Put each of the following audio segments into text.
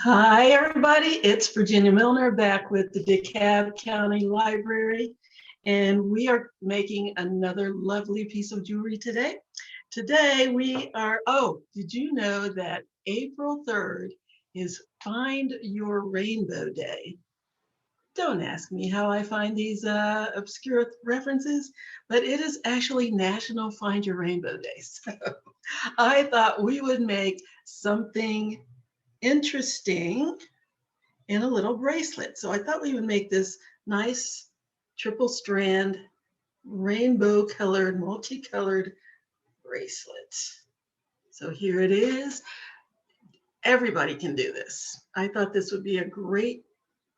Hi, everybody. It's Virginia Milner back with the DeKalb County Library, and we are making another lovely piece of jewelry today. Today we are, oh, did you know that April 3rd is Find Your Rainbow Day? Don't ask me how I find these obscure references, but it is actually National Find Your Rainbow Day. So I thought we would make something interesting in a little bracelet. So I thought we would make this nice triple strand, rainbow colored, multicolored bracelet. So here it is. Everybody can do this. I thought this would be a great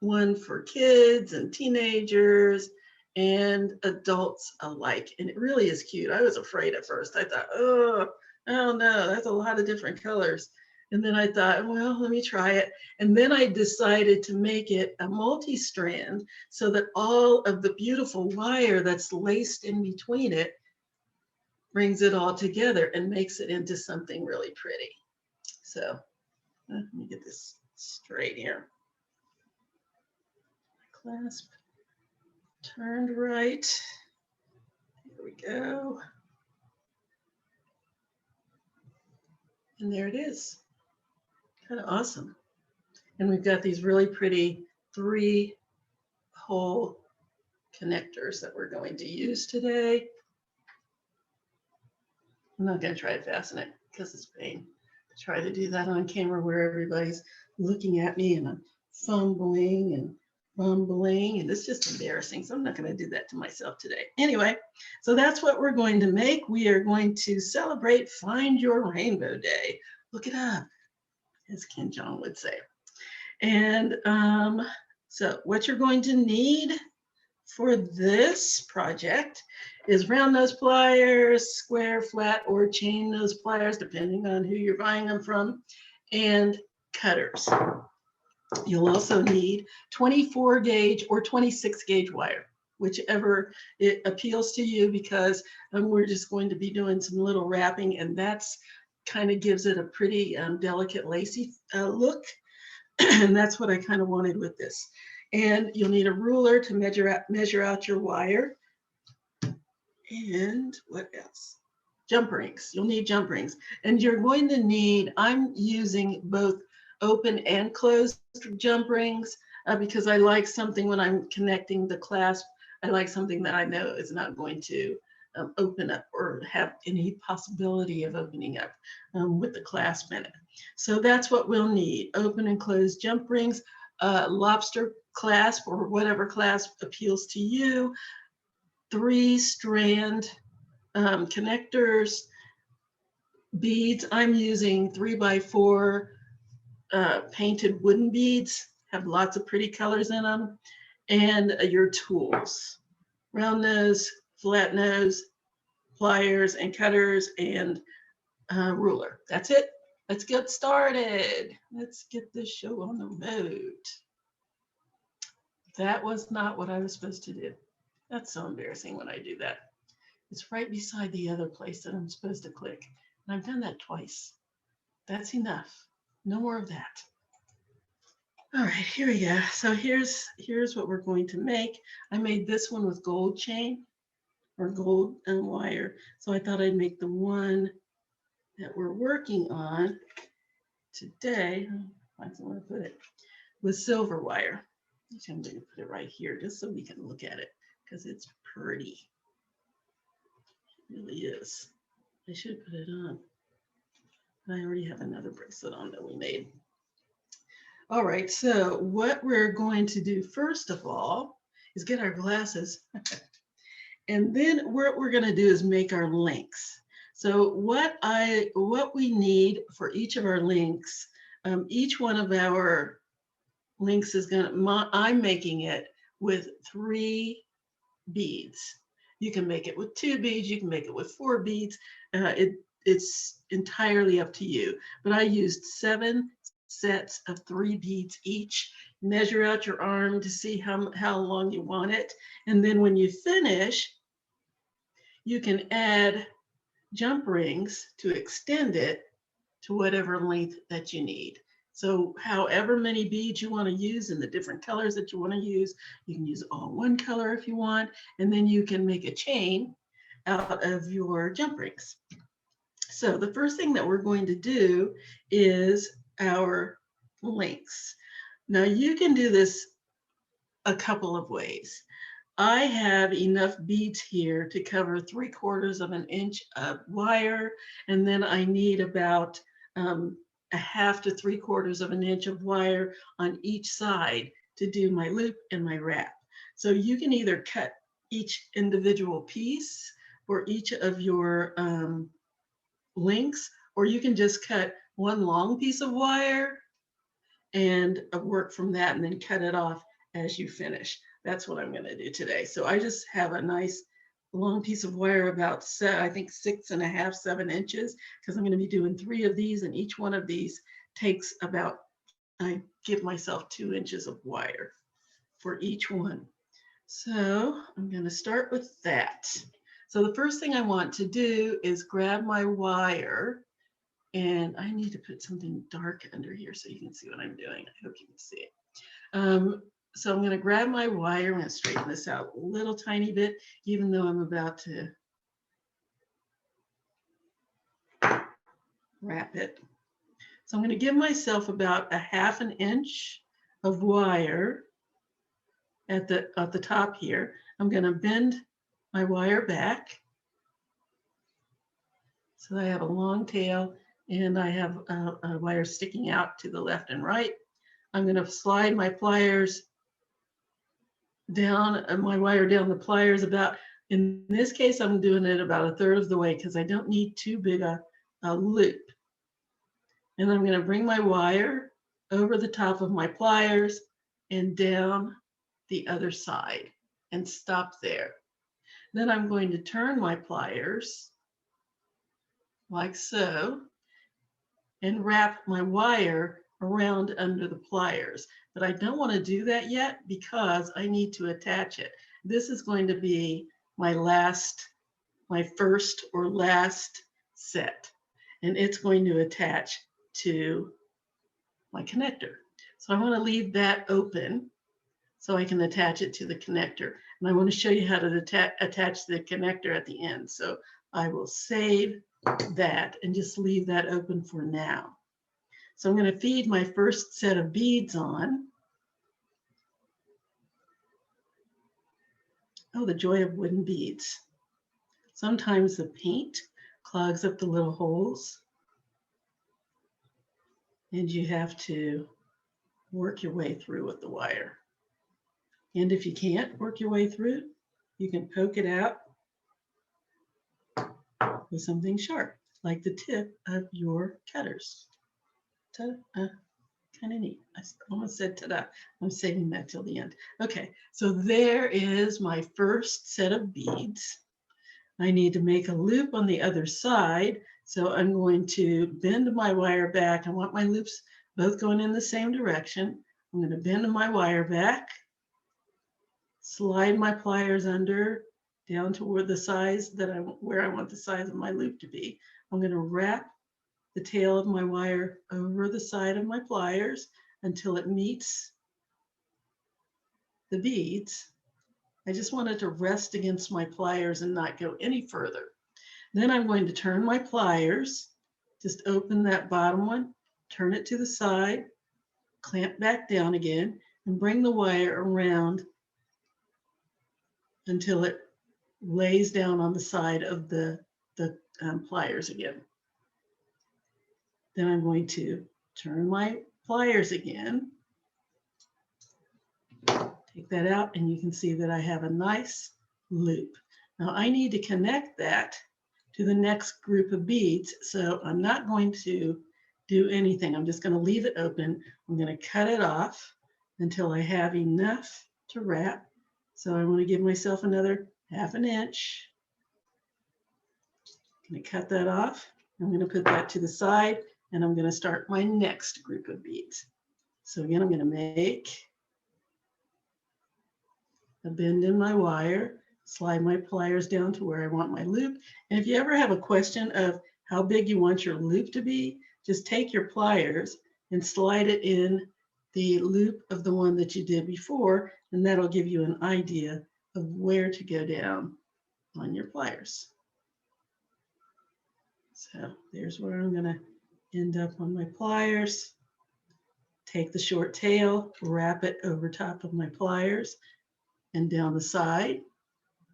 one for kids and teenagers and adults alike. And it really is cute. I was afraid at first. I thought, oh, I don't know, that's a lot of different colors. And then I thought, well, let me try it. And then I decided to make it a multi-strand so that all of the beautiful wire that's laced in between it brings it all together and makes it into something really pretty. So let me get this straight here. Clasp turned right. Here we go. And there it is. Kind of awesome. And we've got these really pretty 3-hole connectors that we're going to use today. I'm not going to try to fasten it because it's pain. I try to do that on camera where everybody's looking at me and I'm fumbling and bumbling, and it's just embarrassing. So I'm not going to do that to myself today. Anyway, so that's what we're going to make. We are going to celebrate Find Your Rainbow Day. Look it up, as Ken Jong would say. And so what you're going to need for this project is round nose pliers, square, flat, or chain nose pliers, depending on who you're buying them from, and cutters. You'll also need 24 gauge or 26 gauge wire, whichever it appeals to you, because we're just going to be doing some little wrapping, and that's kind of gives it a pretty delicate lacy look. And that's what I kind of wanted with this. And you'll need a ruler to measure out your wire. And what else? Jump rings. You'll need jump rings. And you're going to need, I'm using both open and closed jump rings because I like something when I'm connecting the clasp. I like something that I know is not going to open up or have any possibility of opening up with the clasp in it. So that's what we'll need: open and closed jump rings, lobster clasp or whatever clasp appeals to you, 3-strand connectors, beads. I'm using 3x4 painted wooden beads, have lots of pretty colors in them, and your tools: round nose, flat nose, pliers and cutters, and ruler. That's it. Let's get started. Let's get this show on the road. That was not what I was supposed to do. That's so embarrassing when I do that. It's right beside the other place that I'm supposed to click. And I've done that twice. That's enough. No more of that. All right, here we go. So here's what we're going to make. I made this one with gold chain or gold wire. So I thought I'd make the one that we're working on today. Find somewhere to put it, with silver wire. I'm going to put it right here just so we can look at it because it's pretty. It really is. I should put it on. I already have another bracelet on that we made. All right, so what we're going to do first of all is get our glasses. And then what we're going to do is make our links. So what we need for each of our links, each one of our links is I'm making it with 3 beads. You can make it with 2 beads, you can make it with 4 beads. It's entirely up to you. But I used 7 sets of 3 beads each. Measure out your arm to see how long you want it. And then when you finish, you can add jump rings to extend it to whatever length that you need. So however many beads you want to use and the different colors that you want to use, you can use all one color if you want, and then you can make a chain out of your jump rings. So the first thing that we're going to do is our links. Now you can do this a couple of ways. I have enough beads here to cover 3/4 of an inch of wire, and then I need about a 1/2 to 3/4 of an inch of wire on each side to do my loop and my wrap. So you can either cut each individual piece for each of your links, or you can just cut one long piece of wire and work from that and then cut it off as you finish. That's what I'm going to do today. So I just have a nice long piece of wire about, I think 6.5, 7 inches, because I'm going to be doing 3 of these, and each one of these takes about, I give myself 2 inches of wire for each one. So I'm going to start with that. So the first thing I want to do is grab my wire, and I need to put something dark under here so you can see what I'm doing. I hope you can see it. So I'm going to grab my wire. I'm going to straighten this out a little tiny bit, even though I'm about to wrap it. So I'm going to give myself about 1/2 inch of wire at the top here. I'm going to bend my wire back so I have a long tail, and I have a wire sticking out to the left and right. I'm going to slide my pliers down, my wire down the pliers about, in this case, I'm doing it about 1/3 of the way because I don't need too big a loop. And I'm going to bring my wire over the top of my pliers and down the other side and stop there. Then I'm going to turn my pliers like so and wrap my wire around under the pliers. But I don't want to do that yet because I need to attach it. This is going to be my first or last set, and it's going to attach to my connector. So I want to leave that open so I can attach it to the connector. And I want to show you how to attach the connector at the end. So I will save that and just leave that open for now. So I'm going to feed my first set of beads on. Oh, the joy of wooden beads. Sometimes the paint clogs up the little holes, and you have to work your way through with the wire. And if you can't work your way through, you can poke it out with something sharp, like the tip of your cutters. Kind of neat. I almost said ta-da. I'm saving that till the end. Okay, so there is my first set of beads. I need to make a loop on the other side. So I'm going to bend my wire back. I want my loops both going in the same direction. I'm going to bend my wire back, slide my pliers under down toward the size where I want the size of my loop to be. I'm going to wrap the tail of my wire over the side of my pliers until it meets the beads. I just want it to rest against my pliers and not go any further. Then I'm going to turn my pliers, just open that bottom one, turn it to the side, clamp back down again, and bring the wire around until it lays down on the side of the pliers again. Then I'm going to turn my pliers again, take that out, and you can see that I have a nice loop. Now I need to connect that to the next group of beads, so I'm not going to do anything. I'm just going to leave it open. I'm going to cut it off until I have enough to wrap. So I'm going to give myself another 1/2 inch. I'm going to cut that off. I'm going to put that to the side, and I'm going to start my next group of beads. So again, I'm going to make a bend in my wire, slide my pliers down to where I want my loop. And if you ever have a question of how big you want your loop to be, just take your pliers and slide it in the loop of the one that you did before, and that'll give you an idea of where to go down on your pliers. So there's where I'm going to end up on my pliers. Take the short tail, wrap it over top of my pliers and down the side.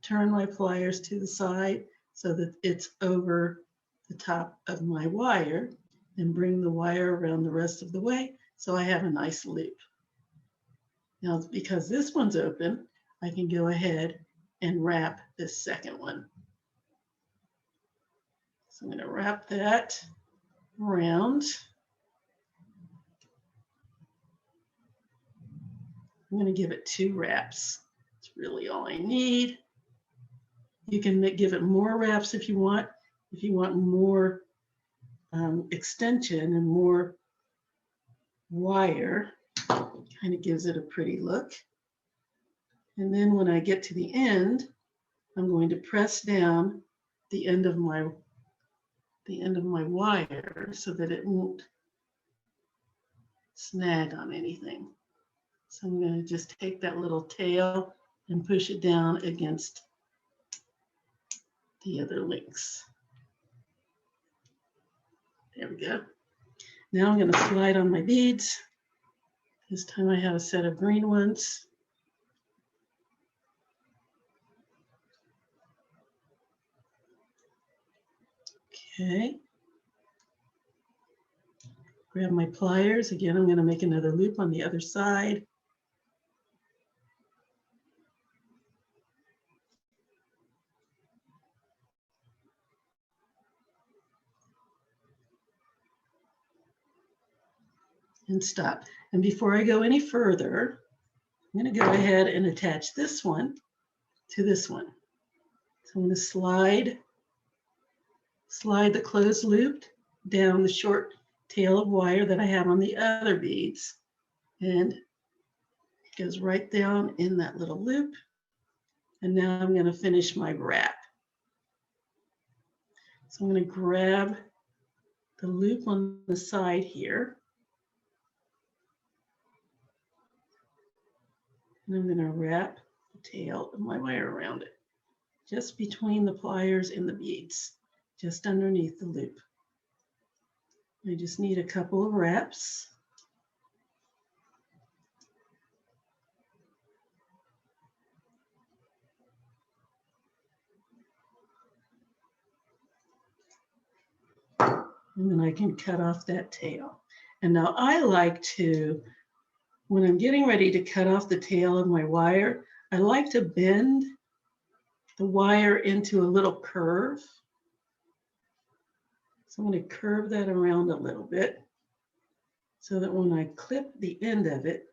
Turn my pliers to the side so that it's over the top of my wire, and bring the wire around the rest of the way so I have a nice loop. Now, because this one's open, I can go ahead and wrap this second one. So I'm going to wrap that around. I'm going to give it 2 wraps. It's really all I need. You can give it more wraps if you want. If you want more extension and more wire, kind of gives it a pretty look. And then when I get to the end, I'm going to press down the end of my wire so that it won't snag on anything. So I'm going to just take that little tail and push it down against the other links. There we go. Now I'm going to slide on my beads. This time I have a set of green ones. Okay. Grab my pliers. Again, I'm going to make another loop on the other side. And stop. And before I go any further, I'm going to go ahead and attach this one to this one. So I'm going to slide the closed loop down the short tail of wire that I have on the other beads, and it goes right down in that little loop. And now I'm going to finish my wrap. So I'm going to grab the loop on the side here, and I'm going to wrap the tail of my wire around it, just between the pliers and the beads, just underneath the loop. I just need a couple of wraps. And then I can cut off that tail. And now I like to, when I'm getting ready to cut off the tail of my wire, I like to bend the wire into a little curve. So I'm going to curve that around a little bit so that when I clip the end of it,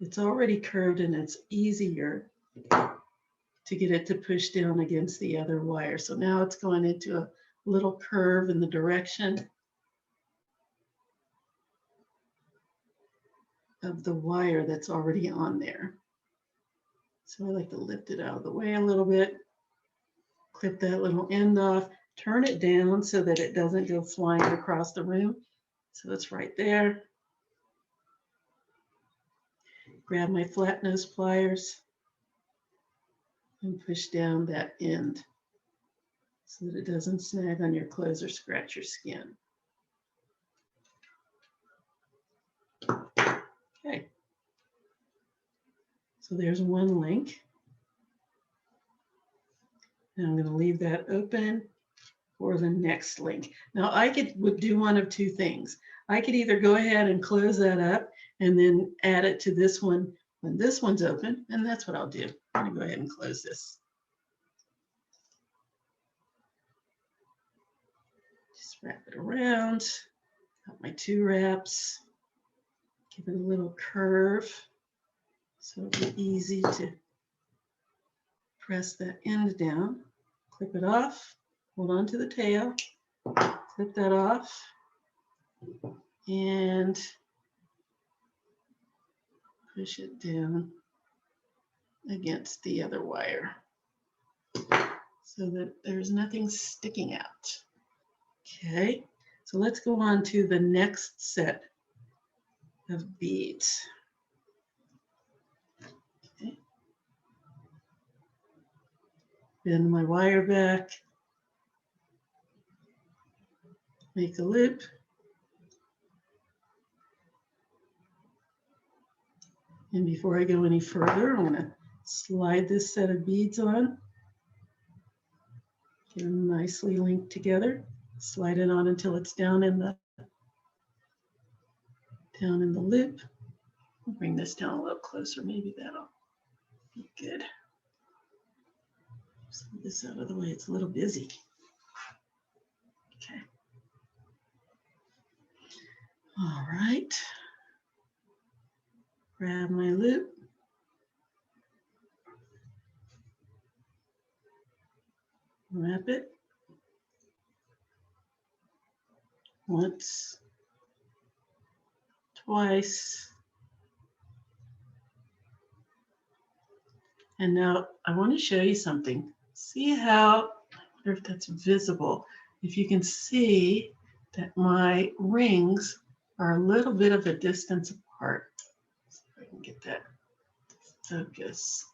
it's already curved and it's easier to get it to push down against the other wire. So now it's going into a little curve in the direction of the wire that's already on there. So I like to lift it out of the way a little bit, clip that little end off, turn it down so that it doesn't go flying across the room. So it's right there. Grab my flat nose pliers and push down that end so that it doesn't snag on your clothes or scratch your skin. Okay. So there's one link. Now I'm going to leave that open for the next link. Now I would do one of two things. I could either go ahead and close that up and then add it to this one when this one's open, and that's what I'll do. I'm going to go ahead and close this. Just wrap it around. Got my 2 wraps. Give it a little curve so it'll be easy to press that end down. Clip it off. Hold on to the tail. Clip that off. And push it down against the other wire so that there's nothing sticking out. Okay, so let's go on to the next set of beads. Okay. Bend my wire back, make a loop. And before I go any further, I'm going to slide this set of beads on. Get them nicely linked together. Slide it on until it's down in the loop. I'll bring this down a little closer. Maybe that'll be good. Just move this out of the way. It's a little busy. Okay. All right. Grab my loop. Wrap it. Once, twice. And now I want to show you something. See how, I wonder if that's visible. If you can see that my rings are a little bit of a distance apart. See if I can get that to focus.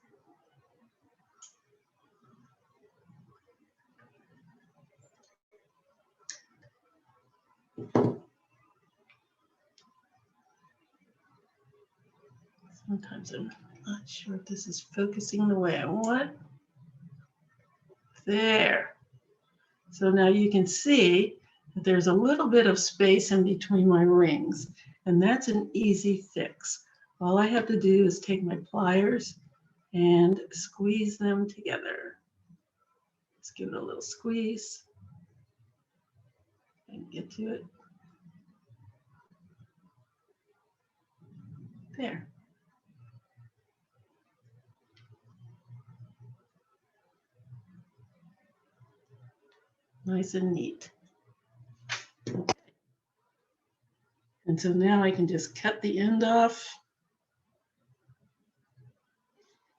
Sometimes I'm not sure if this is focusing the way I want. There. So now you can see that there's a little bit of space in between my rings, and that's an easy fix. All I have to do is take my pliers and squeeze them together. Let's give it a little squeeze and get to it. There. Nice and neat. And so now I can just cut the end off.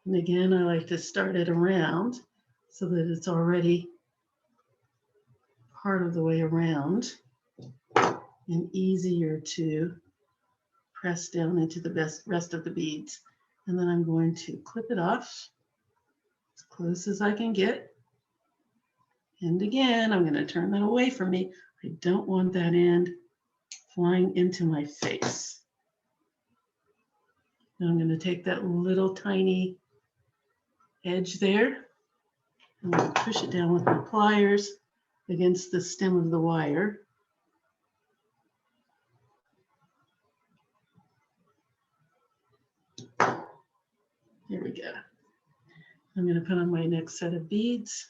And again, I like to start it around so that it's already part of the way around and easier to press down into the rest of the beads. And then I'm going to clip it off as close as I can get. And again, I'm going to turn that away from me. I don't want that end flying into my face. Now I'm going to take that little tiny edge there. I'm going to push it down with my pliers against the stem of the wire. There we go. I'm going to put on my next set of beads.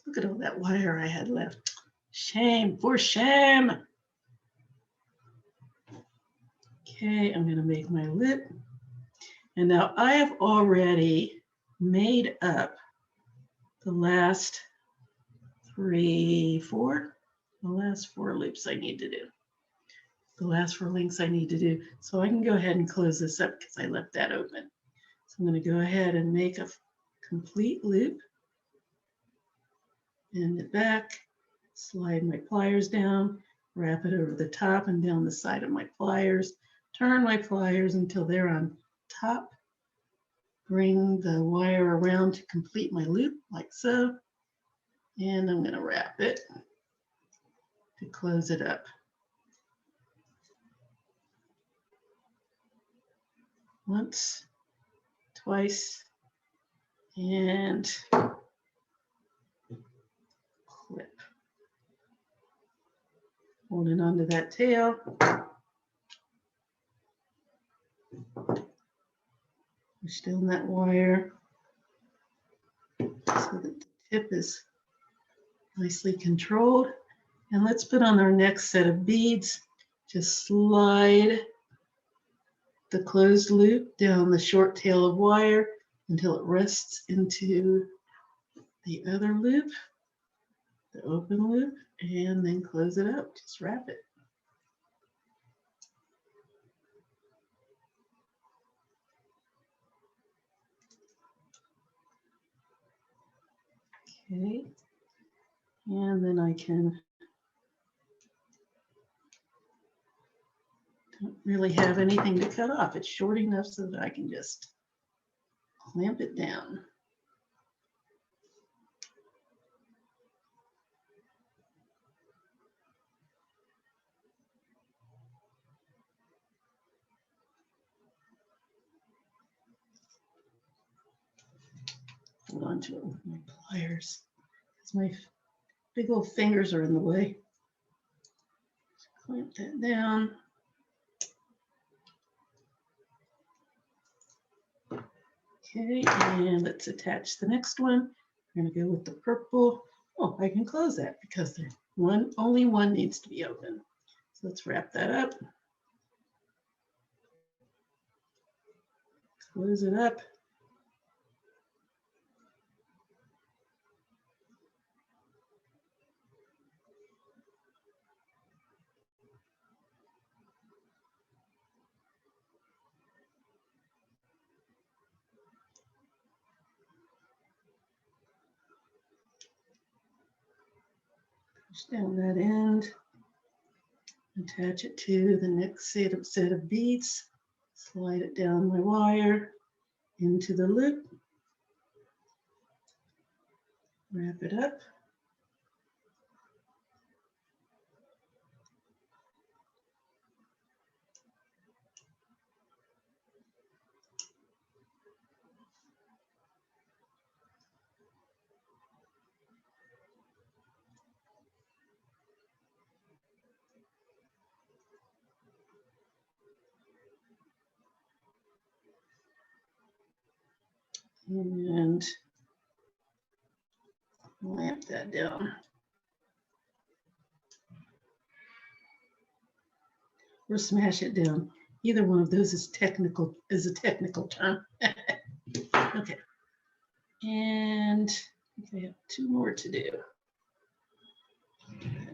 Look at all that wire I had left. Shame, for shame. Okay, I'm going to make my lip. And now I have already made up the last the last four loops I need to do. The last four links I need to do. So I can go ahead and close this up because I left that open. So I'm going to go ahead and make a complete loop. Bend it back, slide my pliers down, wrap it over the top and down the side of my pliers, turn my pliers until they're on top, bring the wire around to complete my loop like so, and I'm going to wrap it to close it up. Once, twice, and clip. Holding onto that tail. Push down that wire so that the tip is nicely controlled. And let's put on our next set of beads. Just slide the closed loop down the short tail of wire until it rests into the other loop, the open loop, and then close it up. Just wrap it. Okay. And then I don't really have anything to cut off. It's short enough so that I can just clamp it down. Hold on to it with my pliers because my big old fingers are in the way. Clamp that down. Okay, and let's attach the next one. We're going to go with the purple. Oh, I can close that because only one needs to be open. So let's wrap that up. Close it up. Push down that end. Attach it to the next set of beads. Slide it down my wire into the loop. Wrap it up. And clamp that down. Or smash it down. Either one of those is a technical term. Okay. And I have two more to do.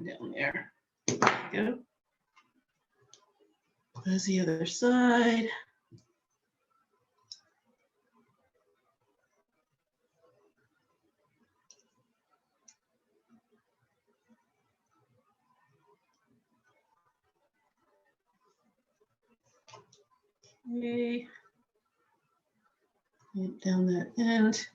Down there. There we go. Close the other side. Okay. Clamp down that end.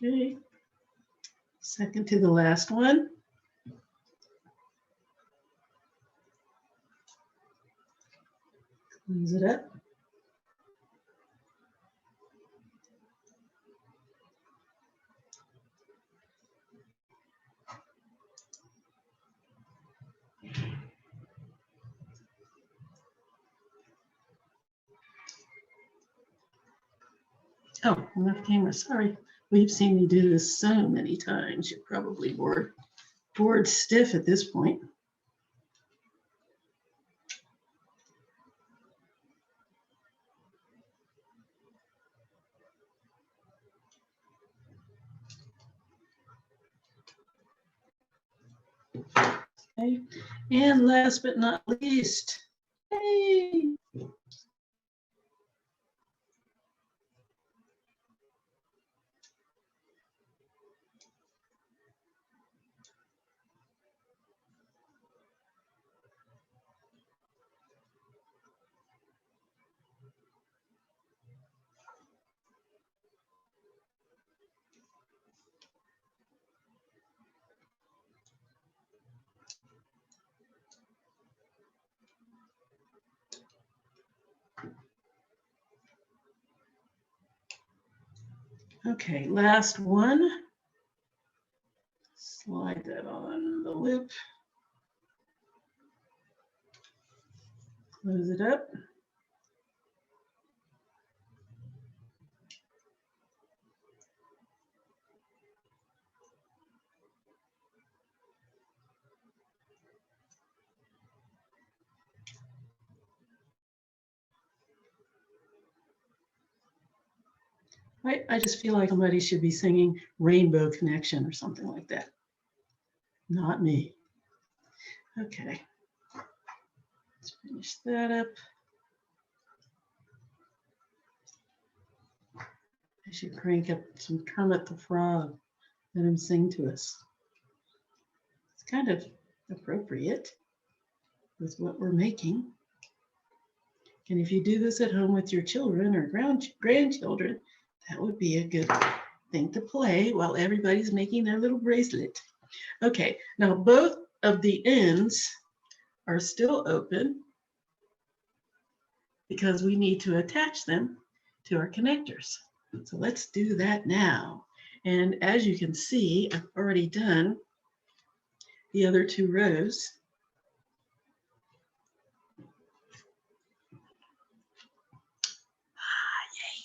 Okay. Second to the last one. Close it up. Oh, I'm off camera. Sorry. We've seen me do this so many times. You're probably bored stiff at this point. Okay. And last but not least, hey. Okay, last one. Slide that on the loop. Close it up. I just feel like somebody should be singing Rainbow Connection or something like that. Not me. Okay. Let's finish that up. I should crank up some Kermit the Frog. Let him sing to us. It's kind of appropriate with what we're making. And if you do this at home with your children or grandchildren, that would be a good thing to play while everybody's making their little bracelet. Okay, now both of the ends are still open because we need to attach them to our connectors. So let's do that now. And as you can see, I've already done the other 2 rows.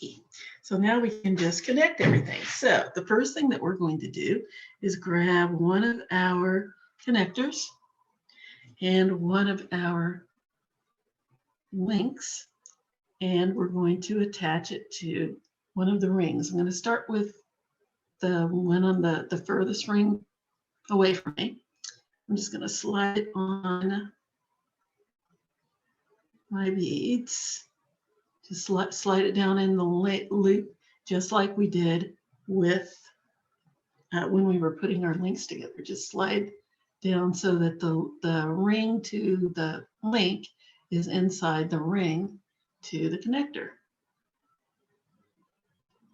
Yay. So now we can just connect everything. So the first thing that we're going to do is grab one of our connectors and one of our links, and we're going to attach it to one of the rings. I'm going to start with the one on the furthest ring away from me. I'm just going to slide it on my beads. Just slide it down in the loop, just like we did with when we were putting our links together. Just slide down so that the ring to the link is inside the ring to the connector.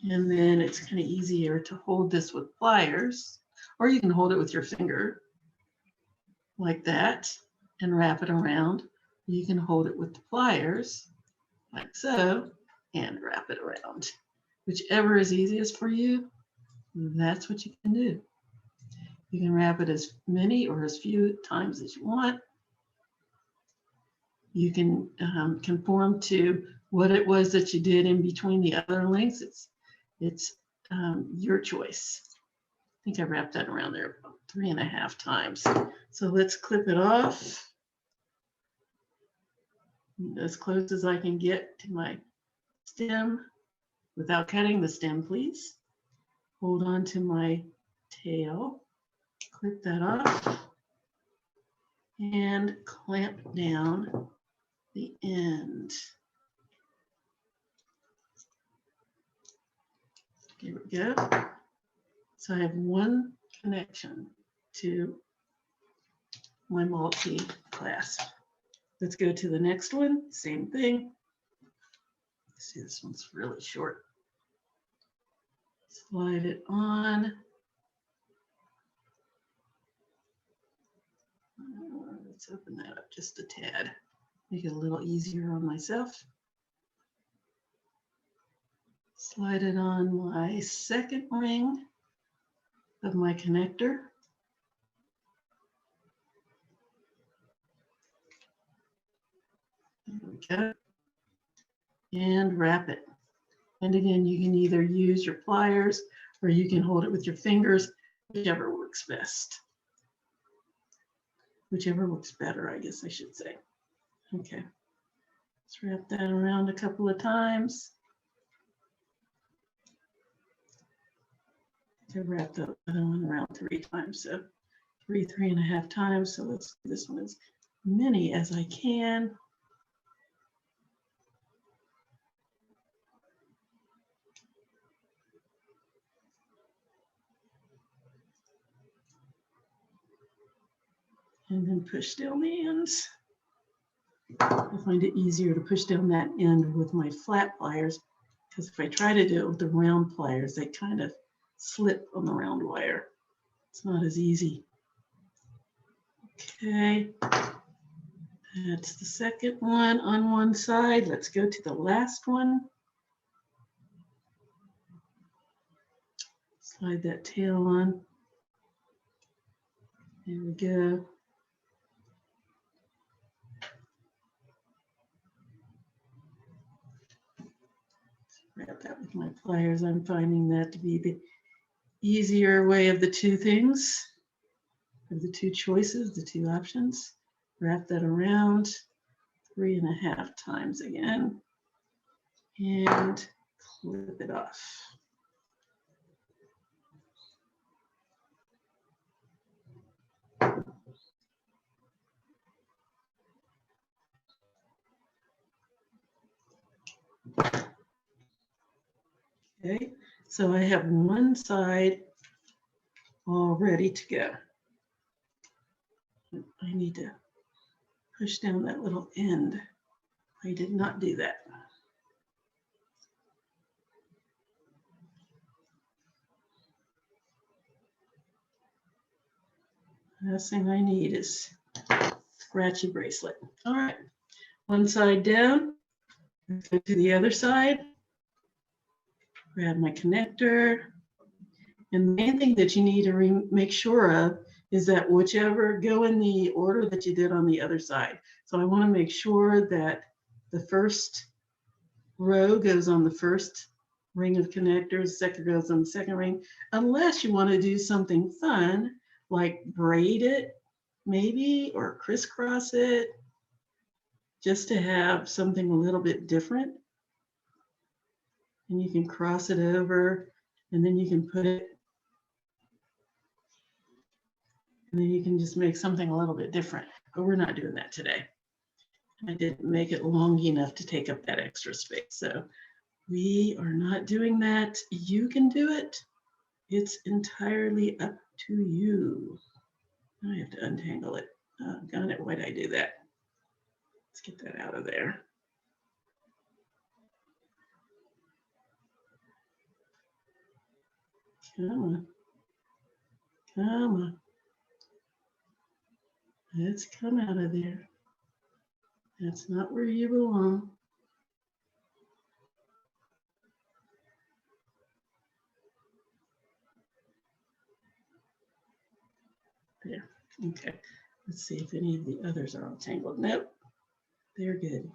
And then it's kind of easier to hold this with pliers, or you can hold it with your finger like that and wrap it around. You can hold it with the pliers like so and wrap it around. Whichever is easiest for you, that's what you can do. You can wrap it as many or as few times as you want. You can conform to what it was that you did in between the other links. It's your choice. I think I wrapped that around there about 3.5 times. So let's clip it off as close as I can get to my stem without cutting the stem, please. Hold on to my tail, clip that off, and clamp down the end. Here we go. So I have one connection to my multi-clasp. Let's go to the next one. Same thing. See, this one's really short. Slide it on. Let's open that up just a tad. Make it a little easier on myself. Slide it on my second ring of my connector. There we go. And wrap it. And again, you can either use your pliers or you can hold it with your fingers, whichever works best. Whichever works better, I guess I should say. Okay. Let's wrap that around a couple of times. I wrapped the other one around 3 times, so 3.5 times. So let's do this one as many as I can. And then push down the ends. I find it easier to push down that end with my flat pliers, because if I try to do it with the round pliers, they kind of slip on the round wire. It's not as easy. Okay, that's the second one on one side. Let's go to the last one. Slide that tail on. There we go. Wrap that with my pliers. I'm finding that to be the easier way of the two things, of the two choices, the two options. Wrap that around 3.5 times again and clip it off. Okay, so I have one side all ready to go. I need to push down that little end. I did not do that. Last thing I need is scratchy bracelet. All right, one side down, go to the other side, grab my connector. And the main thing that you need to make sure of is that whichever, go in the order that you did on the other side. So I want to make sure that the first row goes on the first ring of connectors, second goes on the second ring, unless you want to do something fun like braid it maybe, or crisscross it, just to have something a little bit different. And you can cross it over, and then you can put it, and then you can just make something a little bit different. But we're not doing that today. I didn't make it long enough to take up that extra space. So we are not doing that. You can do it. It's entirely up to you. Now I have to untangle it. Got it. Why did I do that? Let's get that out of there. Come on. Come on. Let's come out of there. That's not where you belong. There. Okay. Let's see if any of the others are all tangled. Nope. They're good.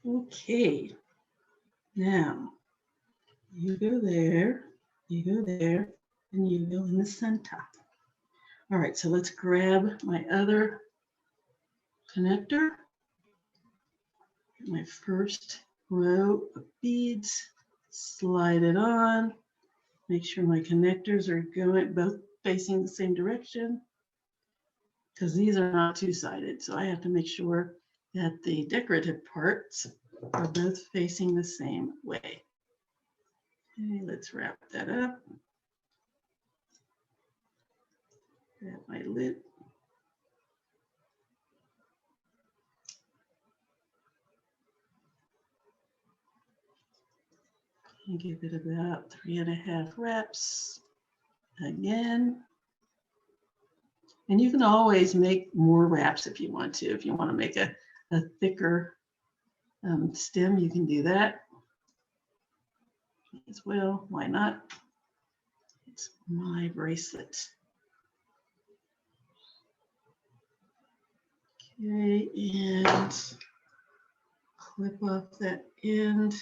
Okay. Now, you go there, and you go in the center. All right, so let's grab my other connector, my first row of beads, slide it on, make sure my connectors are going both facing the same direction, because these are not two-sided, so I have to make sure that the decorative parts are both facing the same way. Okay, let's wrap that up. Grab my lid. And give it about 3.5 wraps again. And you can always make more wraps if you want to. If you want to make a thicker stem, you can do that as well. Why not? It's my bracelet. Okay, and clip off that end.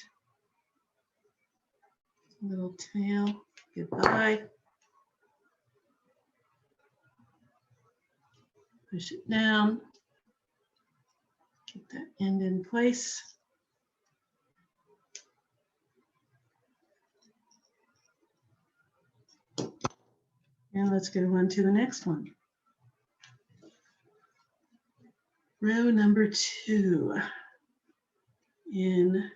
Little tail. Goodbye. Push it down. Get that end in place. And let's go on to the next one. Row number 2 in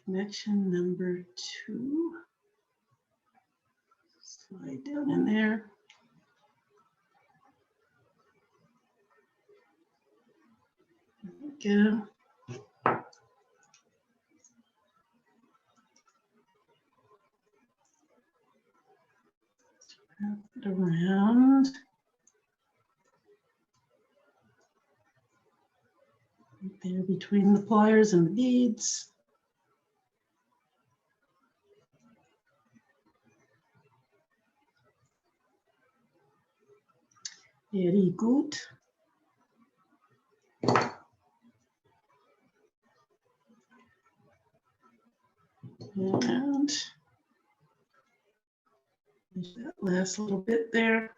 connection number 2. Slide down in there. There we go. Wrap it around. Right there between the pliers and the beads. Very good. And that last little bit there.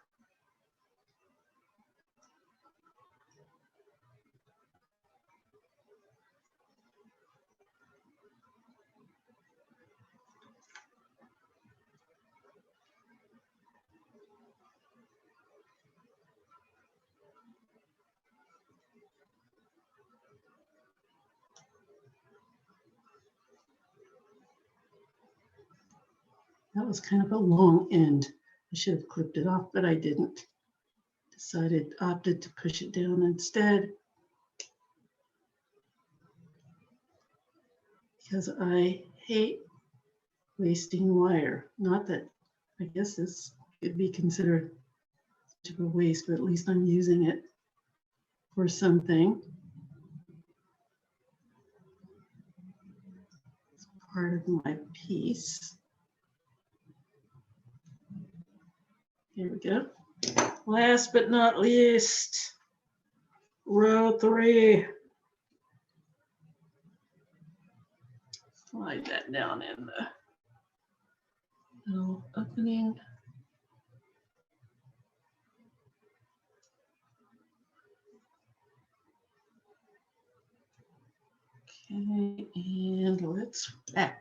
That was kind of a long end. I should have clipped it off, but I didn't. Opted to push it down instead because I hate wasting wire. Not that, I guess this could be considered such a waste, but at least I'm using it for something. It's part of my piece. Here we go. Last but not least, row 3. Slide that down in the little opening. Okay, and let's wrap.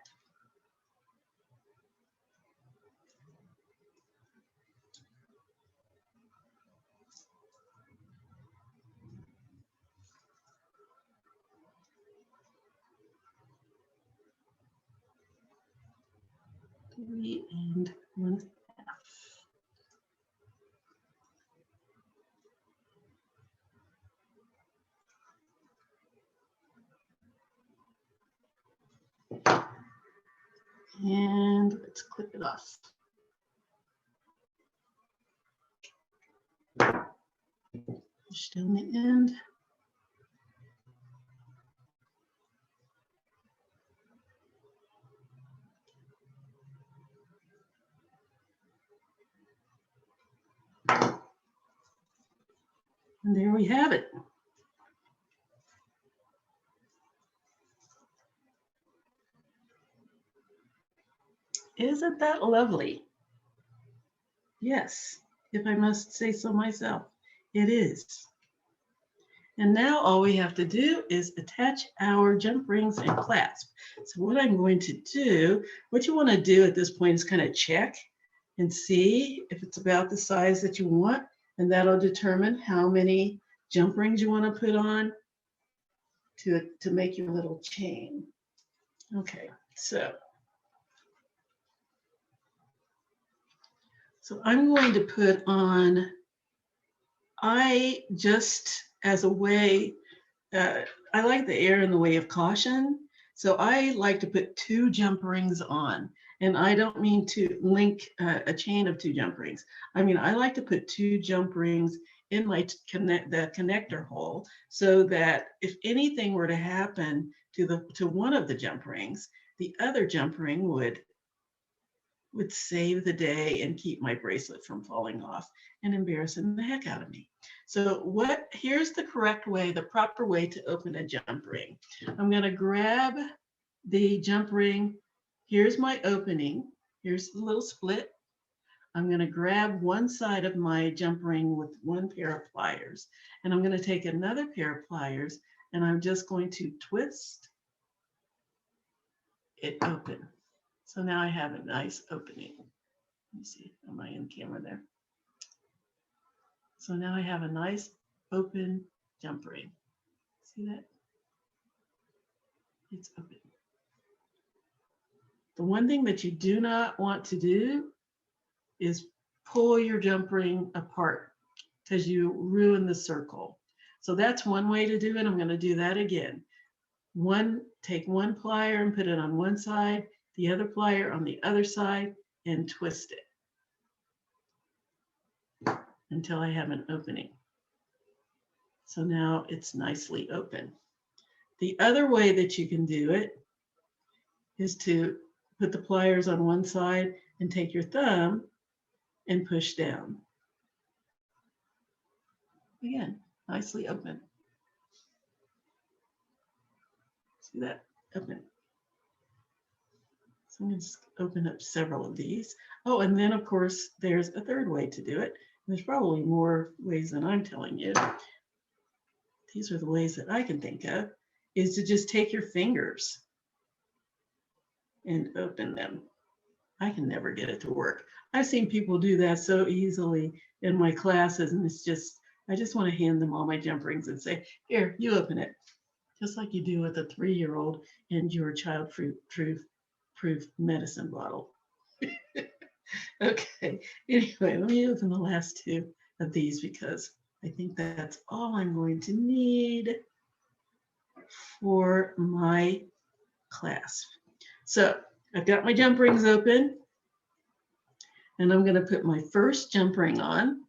Three and 1/2. And let's clip it off. Push down the end. And there we have it. Isn't that lovely? Yes, if I must say so myself, it is. And now all we have to do is attach our jump rings and clasp. So what I'm going to do, what you want to do at this point is kind of check and see if it's about the size that you want, and that'll determine how many jump rings you want to put on to make your little chain. Okay, so I'm going to put on, I just as a way, I like the air in the way of caution. So I like to put 2 jump rings on. And I don't mean to link a chain of 2 jump rings. I mean, I like to put 2 jump rings in my the connector hole so that if anything were to happen to one of the jump rings, the other jump ring would save the day and keep my bracelet from falling off and embarrassing the heck out of me. So here's the correct way, the proper way to open a jump ring. I'm going to grab the jump ring. Here's my opening. Here's the little split. I'm going to grab one side of my jump ring with 1 pair of pliers, and I'm going to take another pair of pliers, and I'm just going to twist it open. So now I have a nice opening. Let me see, am I in camera there? So now I have a nice open jump ring. See that? It's open. The one thing that you do not want to do is pull your jump ring apart because you ruin the circle. So that's one way to do it. I'm going to do that again. Take 1 plier and put it on one side, the other plier on the other side, and twist it until I have an opening. So now it's nicely open. The other way that you can do it is to put the pliers on one side and take your thumb and push down. Again, nicely open. See that? Open. So I'm going to open up several of these. Oh, and then of course, there's a third way to do it. There's probably more ways than I'm telling you. These are the ways that I can think of, is to just take your fingers and open them. I can never get it to work. I've seen people do that so easily in my classes, and it's just, I just want to hand them all my jump rings and say, here, you open it. Just like you do with a 3-year-old and your child-proof medicine bottle. Okay, anyway, let me open the last two of these because I think that's all I'm going to need for my clasp. So I've got my jump rings open, and I'm going to put my first jump ring on.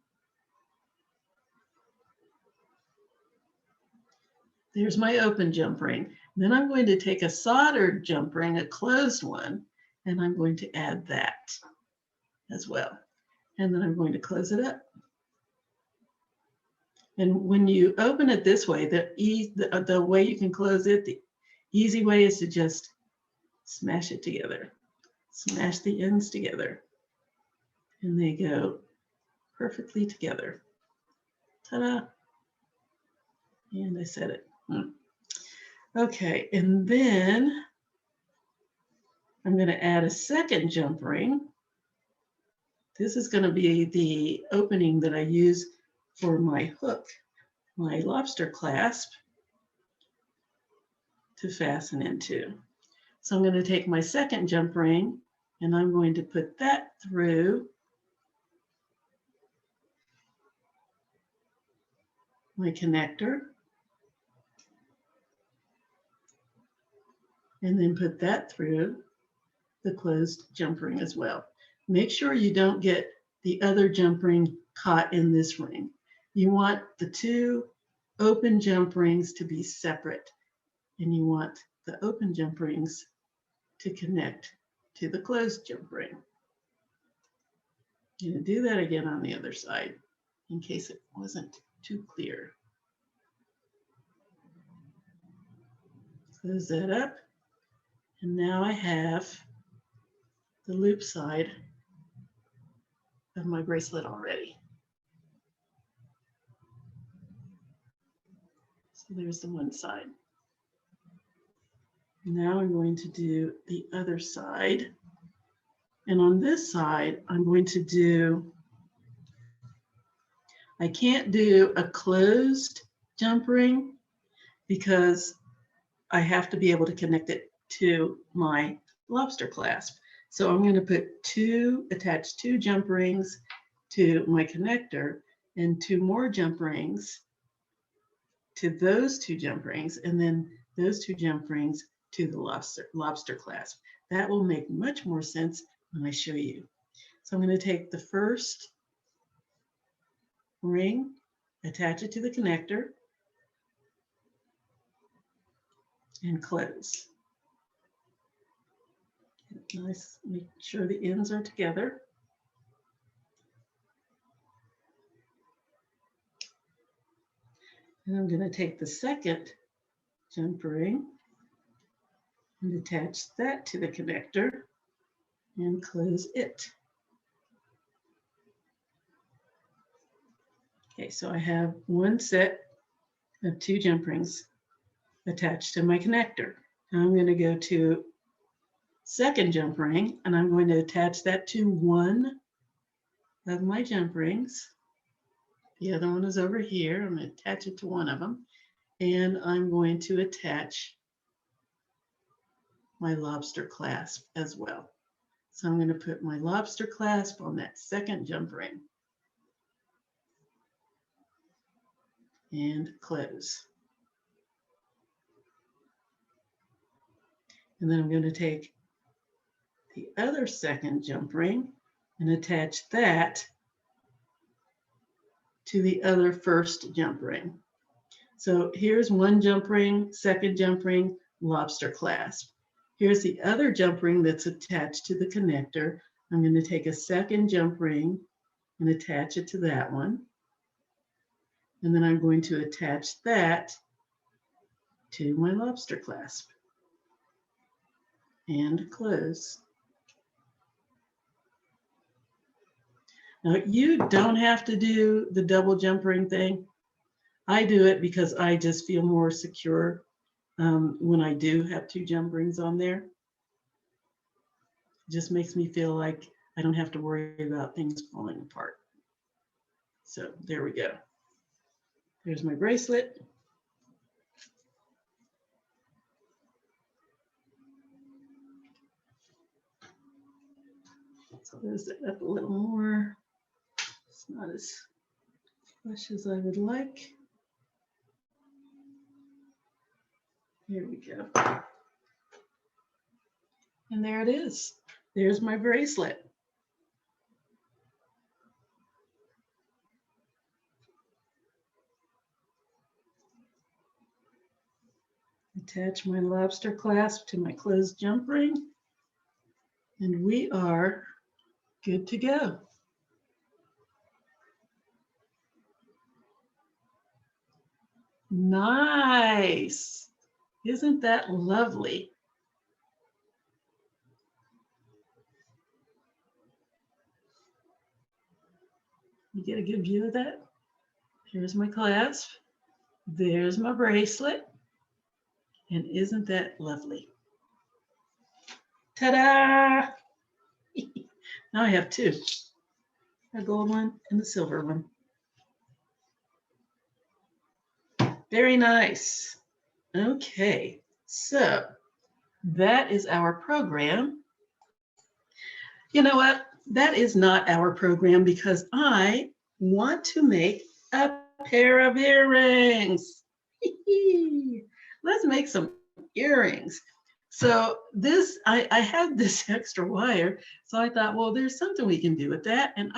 There's my open jump ring. Then I'm going to take a soldered jump ring, a closed one, and I'm going to add that as well. And then I'm going to close it up. And when you open it this way, the way you can close it, the easy way is to just smash it together. Smash the ends together. And they go perfectly together. Ta-da. And I said it. Okay, and then I'm going to add a second jump ring. This is going to be the opening that I use for my hook, my lobster clasp, to fasten into. So I'm going to take my second jump ring and I'm going to put that through my connector, and then put that through the closed jump ring as well. Make sure you don't get the other jump ring caught in this ring. You want the two open jump rings to be separate, and you want the open jump rings to connect to the closed jump ring. I'm going to do that again on the other side in case it wasn't too clear. Close that up, and now I have the loop side of my bracelet already. So there's the one side. Now I'm going to do the other side. And on this side, I'm going to do, I can't do a closed jump ring because I have to be able to connect it to my lobster clasp. So I'm going to attach two jump rings to my connector and two more jump rings to those two jump rings, and then those two jump rings to the lobster clasp. That will make much more sense when I show you. So I'm going to take the first ring, attach it to the connector, and close. Nice, make sure the ends are together. And I'm going to take the second jump ring and attach that to the connector and close it. Okay, so I have one set of two jump rings attached to my connector. Now I'm going to go to second jump ring, and I'm going to attach that to one of my jump rings. The other one is over here. I'm going to attach it to one of them, and I'm going to attach my lobster clasp as well. So I'm going to put my lobster clasp on that second jump ring and close. And then I'm going to take the other second jump ring and attach that to the other first jump ring. So here's one jump ring, second jump ring, lobster clasp. Here's the other jump ring that's attached to the connector. I'm going to take a second jump ring and attach it to that one. And then I'm going to attach that to my lobster clasp and close. Now, you don't have to do the double jump ring thing. I do it because I just feel more secure when I do have two jump rings on there. It just makes me feel like I don't have to worry about things falling apart. So there we go. There's my bracelet. Close that up a little more. It's not as flush as I would like. Here we go. And there it is. There's my bracelet. Attach my lobster clasp to my closed jump ring, and we are good to go. Nice. Isn't that lovely? You get a good view of that? Here's my clasp. There's my bracelet. And isn't that lovely? Ta-da! Now I have two, a gold one and a silver one. Very nice. Okay, so that is our program. You know what? That is not our program because I want to make a pair of earrings. Let's make some earrings. So this, I had this extra wire, so I thought, well, there's something we can do with that. And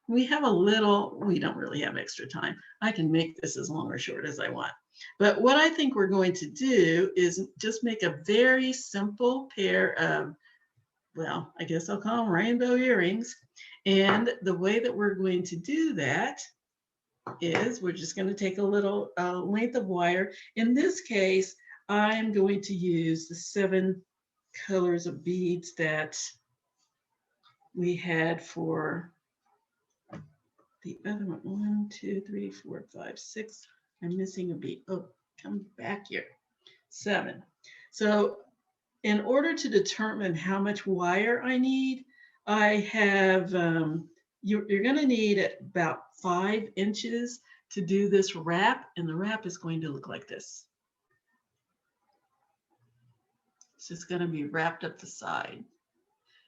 we have a little, we don't really have extra time. I can make this as long or short as I want. But what I think we're going to do is just make a very simple pair of, well, I guess I'll call them rainbow earrings. And the way that we're going to do that is we're just going to take a little length of wire. In this case, I'm going to use the 7 colors of beads that we had for the other one. 1, 2, 3, 4, 5, 6. I'm missing a bead. Oh, come back here. 7. So in order to determine how much wire I need, I have, you're going to need about 5 inches to do this wrap, and the wrap is going to look like this. It's just going to be wrapped up the side.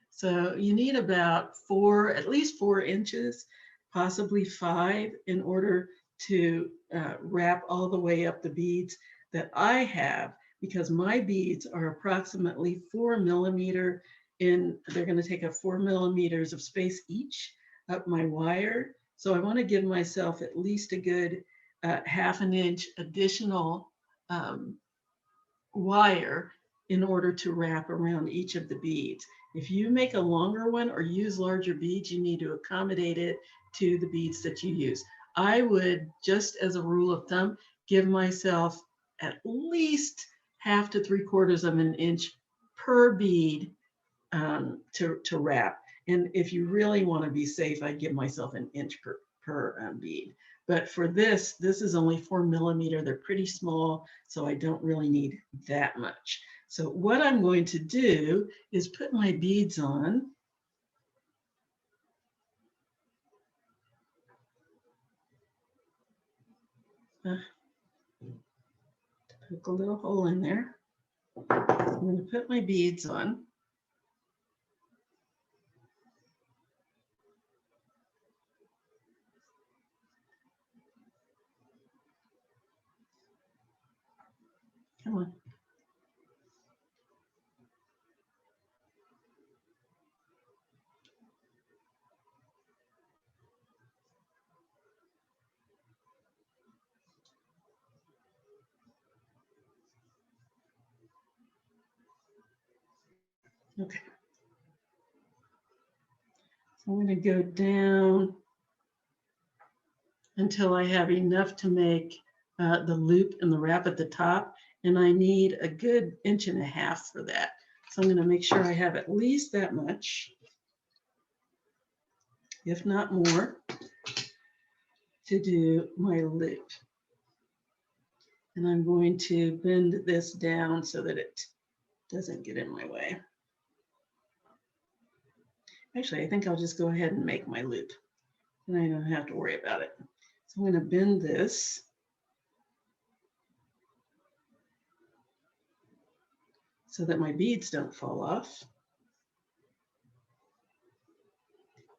So you need about 4, at least 4 inches, possibly 5, in order to wrap all the way up the beads that I have, because my beads are approximately 4 millimeter in, they're going to take up 4 millimeters of space each up my wire. So I want to give myself at least a good 1/2 inch additional wire in order to wrap around each of the beads. If you make a longer one or use larger beads, you need to accommodate it to the beads that you use. I would, just as a rule of thumb, give myself at least 1/2 to 3/4 of an inch per bead to wrap. And if you really want to be safe, I'd give myself an inch per bead. But for this is only 4 millimeter. They're pretty small, so I don't really need that much. So what I'm going to do is put my beads on. Poke a little hole in there. I'm going to put my beads on. Come on. Okay. So I'm going to go down until I have enough to make the loop and the wrap at the top. And I need a good 1.5 inches for that. So I'm going to make sure I have at least that much, if not more, to do my loop. And I'm going to bend this down so that it doesn't get in my way. Actually, I think I'll just go ahead and make my loop, and I don't have to worry about it. So I'm going to bend this so that my beads don't fall off.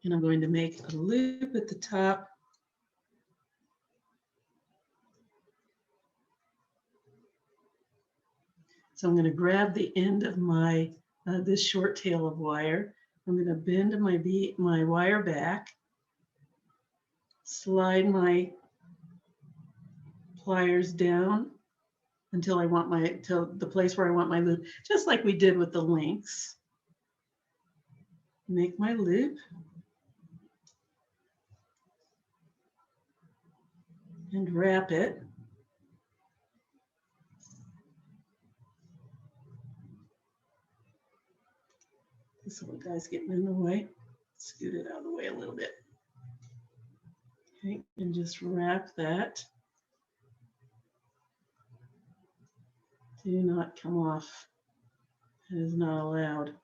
And I'm going to make a loop at the top. So I'm going to grab the end of my this short tail of wire. I'm going to bend my wire back, slide my pliers down until till the place where I want my loop, just like we did with the links. Make my loop. And wrap it. This little guy's getting in the way. Scoot it out of the way a little bit. Okay, and just wrap that. Do not come off. It is not allowed.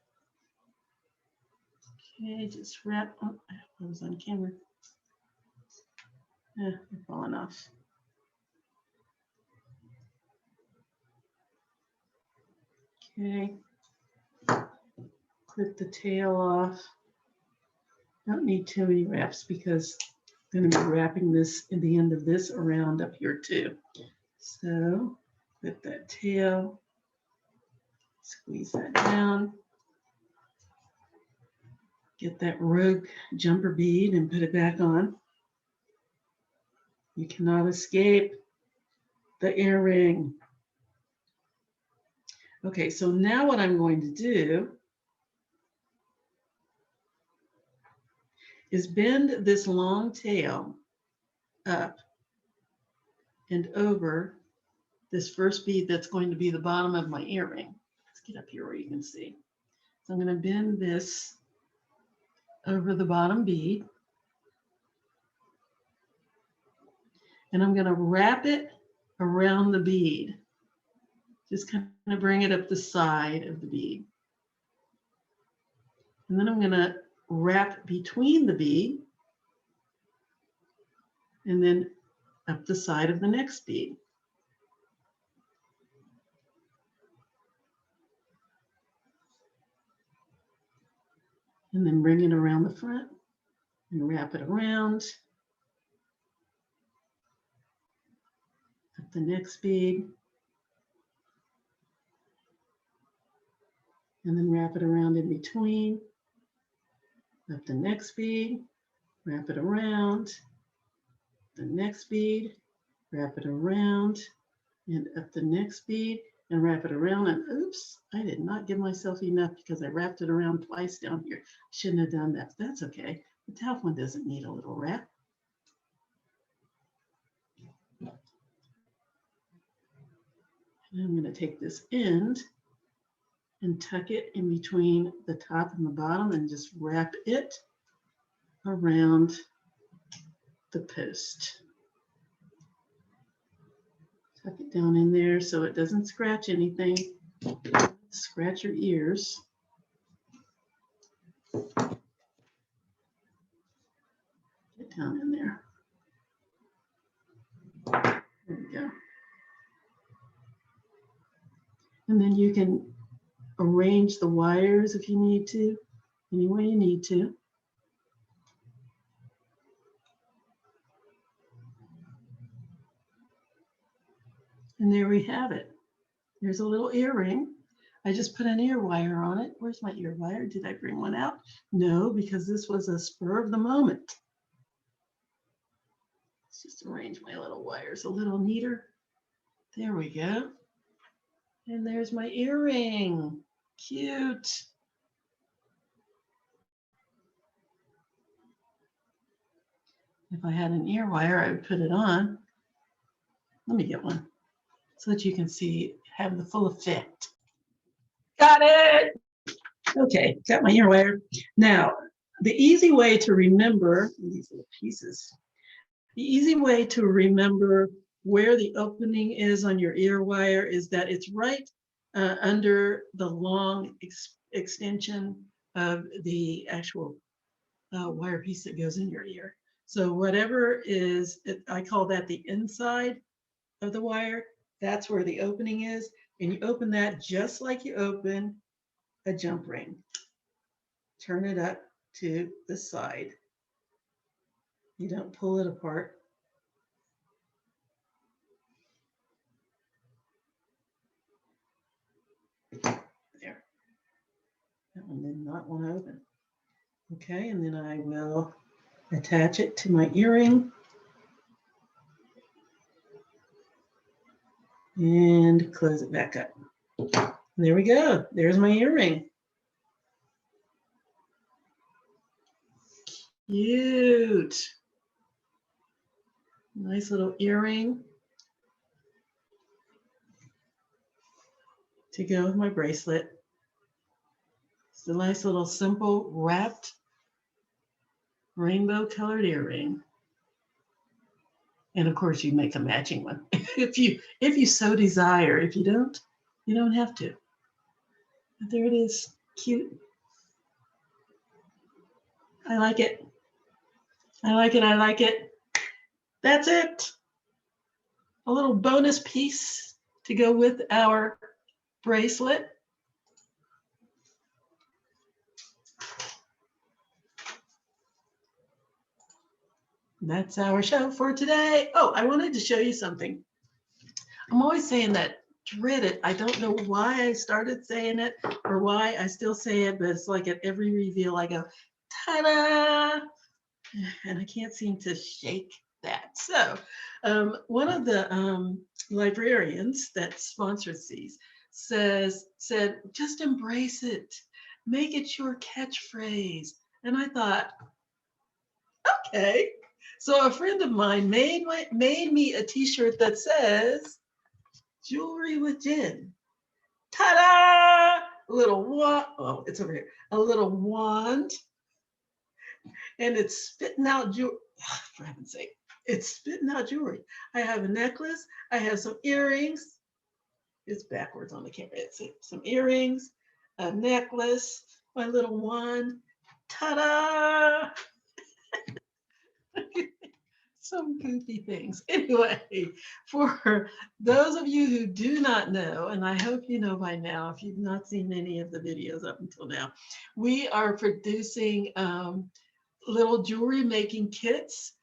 Okay, just wrap. Oh, I was on camera. They're falling off. Okay. Clip the tail off. Don't need too many wraps because I'm going to be wrapping this in the end of this around up here too. So clip that tail, squeeze that down, get that rogue jumper bead and put it back on. You cannot escape the earring. Okay, so now what I'm going to do is bend this long tail up and over this first bead that's going to be the bottom of my earring. Let's get up here where you can see. So I'm going to bend this over the bottom bead. And I'm going to wrap it around the bead. Just kind of bring it up the side of the bead. And then I'm going to wrap between the bead and then up the side of the next bead. And then bring it around the front and wrap it around. Up the next bead. And then wrap it around in between. Up the next bead, wrap it around. The next bead, wrap it around. And up the next bead and wrap it around. And oops, I did not give myself enough because I wrapped it around twice down here. Shouldn't have done that. That's okay. The top one doesn't need a little wrap. And I'm going to take this end and tuck it in between the top and the bottom and just wrap it around the post. Tuck it down in there so it doesn't scratch anything. Scratch your ears. Get down in there. There we go. And then you can arrange the wires if you need to, any way you need to. And there we have it. There's a little earring. I just put an ear wire on it. Where's my ear wire? Did I bring one out? No, because this was a spur of the moment. Let's just arrange my little wires a little neater. There we go. And there's my earring. Cute. If I had an ear wire, I would put it on. Let me get one so that you can see, have the full effect. Got it. Okay, got my ear wire. Now, the easy way to remember these little pieces, the easy way to remember where the opening is on your ear wire is that it's right under the long extension of the actual wire piece that goes in your ear. So whatever is, I call that the inside of the wire, that's where the opening is. And you open that just like you open a jump ring. Turn it up to the side. You don't pull it apart. There. That one did not want to open. Okay, and then I will attach it to my earring. And close it back up. And there we go. There's my earring. Cute. Nice little earring to go with my bracelet. It's a nice little simple wrapped rainbow colored earring. And of course you make a matching one if you so desire. If you don't, you don't have to. But there it is. Cute. I like it. I like it. I like it. That's it. A little bonus piece to go with our bracelet. That's our show for today. Oh, I wanted to show you something. I'm always saying that dread it. I don't know why I started saying it or why I still say it, but it's like at every reveal I go, ta-da! And I can't seem to shake that. So one of the librarians that sponsors these said, just embrace it. Make it your catchphrase. And I thought, okay. So a friend of mine made me a t-shirt that says, jewelry with Jen. Ta-da! A little wand. Oh, it's over here. A little wand. And it's spitting out jewelry. Oh, for heaven's sake. It's spitting out jewelry. I have a necklace. I have some earrings. It's backwards on the camera. It's some earrings, a necklace, my little wand. Ta-da! Some goofy things. Anyway, for those of you who do not know, and I hope you know by now, if you've not seen any of the videos up until now, we are producing little jewelry making kits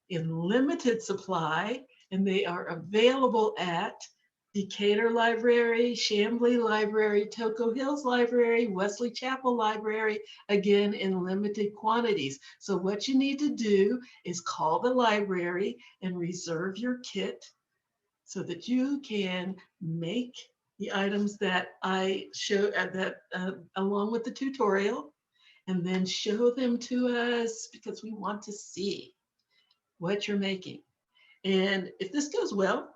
in limited supply, and they are available at Decatur Library, Chamblee Library, Toco Hills Library, Wesley Chapel Library, again in limited quantities. So what you need to do is call the library and reserve your kit so that you can make the items that I show along with the tutorial, and then show them to us because we want to see what you're making. And if this goes well,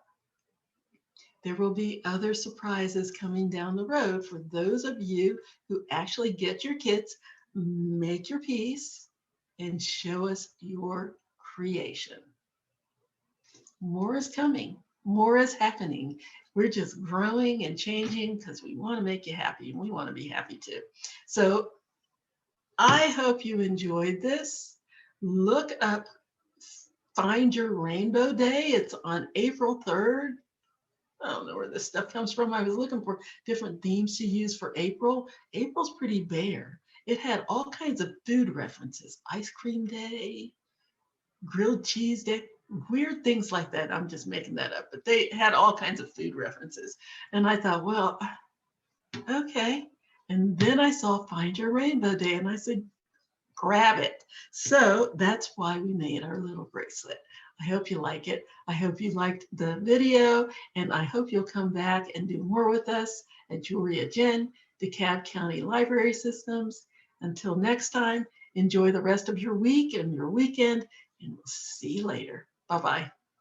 there will be other surprises coming down the road for those of you who actually get your kits, make your piece, and show us your creation. More is coming. More is happening. We're just growing and changing because we want to make you happy, and we want to be happy too. So I hope you enjoyed this. Look up Find Your Rainbow Day. It's on April 3rd. I don't know where this stuff comes from. I was looking for different themes to use for April. April's pretty bare. It had all kinds of food references. Ice cream day, grilled cheese day, weird things like that. I'm just making that up, but they had all kinds of food references. And I thought, well, okay. And then I saw Find Your Rainbow Day, and I said, grab it. So that's why we made our little bracelet. I hope you like it. I hope you liked the video, and I hope you'll come back and do more with us at Jewelry at Jen, DeKalb County Library Systems. Until next time, enjoy the rest of your week and your weekend, and we'll see you later. Bye-bye.